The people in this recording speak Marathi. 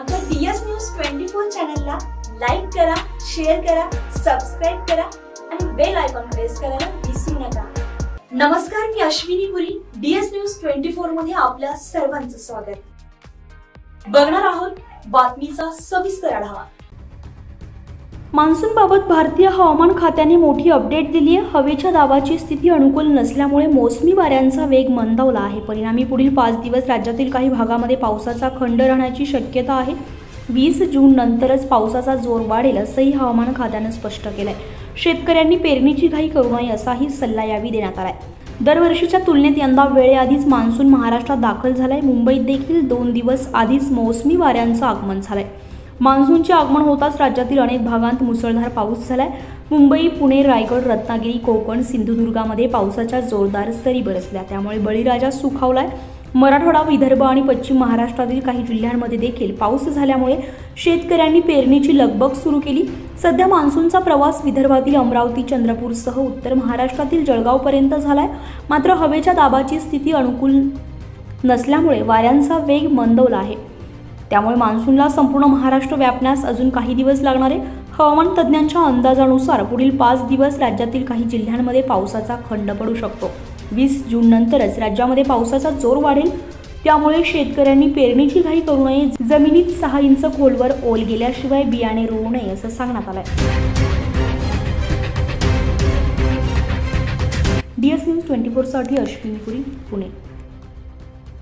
आमच्या डीएस न्यूज 24 चॅनलला लाईक करा, शेअर करा, सबस्क्राइब करा आणि बेल आयकॉन प्रेस करायला विसरू नका। नमस्कार, मी अश्विनी पुरी, डीएस न्यूज 24 मध्ये आपल्या सर्वांचं स्वागत। बघणार आहोत बातमीचा सविस्तर आढावा। मान्सून बाबत भारतीय हवामान खात्याने मोठी अपडेट दिली आहे। हवेच्या दाबाची स्थिती अनुकूल नसल्यामुळे मोसमी वाऱ्यांचा वेग मंदावला आहे। परिणामी पुढील 5 दिवस राज्यातील काही भागामध्ये पावसाचा खंड राहण्याची शक्यता आहे। 20 जून नंतरच पावसाचा जोर वाढेल असंही हवामान खात्याने स्पष्ट केलंय। शेतकऱ्यांनी पेरणीची घाई करू नये असाही सल्ला यावी देण्यात आलाय। दरवर्षीच्या तुलनेत यंदा वेळेआधीच मान्सून महाराष्ट्रात दाखल झालाय। मुंबईत देखील 2 दिवस आधीच मोसमी वाऱ्यांचं आगमन झालंय। मान्सूनचे आगमन होताच राज्यातील अनेक भागांत मुसळधार पाऊस झालाय। मुंबई, पुणे, रायगड, रत्नागिरी, कोकण, सिंधुदुर्गामध्ये पावसाच्या जोरदार सरी बरसल्या, त्यामुळे बळीराजा सुखावलाय। मराठवाडा, विदर्भ आणि पश्चिम महाराष्ट्रातील काही जिल्ह्यांमध्ये देखील पाऊस झाल्यामुळे शेतकऱ्यांनी पेरणीची लगबग सुरू केली। सध्या मान्सूनचा प्रवास विदर्भातील अमरावती, चंद्रपूरसह उत्तर महाराष्ट्रातील जळगावपर्यंत झालाय। मात्र हवेच्या दाबाची स्थिती अनुकूल नसल्यामुळे वाऱ्यांचा वेग मंदावला आहे। त्यामुळे मान्सूनला संपूर्ण महाराष्ट्र व्यापण्यास अजून काही दिवस लागणार आहे। हवामान तज्ज्ञांच्या अंदाजानुसार पुढील 5 दिवस राज्यातील काही जिल्ह्यांमध्ये पावसाचा खंड पडू शकतो। 20 जून नंतरच राज्यामध्ये पावसाचा जोर वाढेल, त्यामुळे शेतकऱ्यांनी पेरणीची घाई करू नये। जमिनीत 6 इंच खोलवर ओल गेल्याशिवाय बियाणे रोवू नये असं सांगण्यात आलंय। डीएस न्यूज 24 साठी अश्विनी पुरी, पुणे।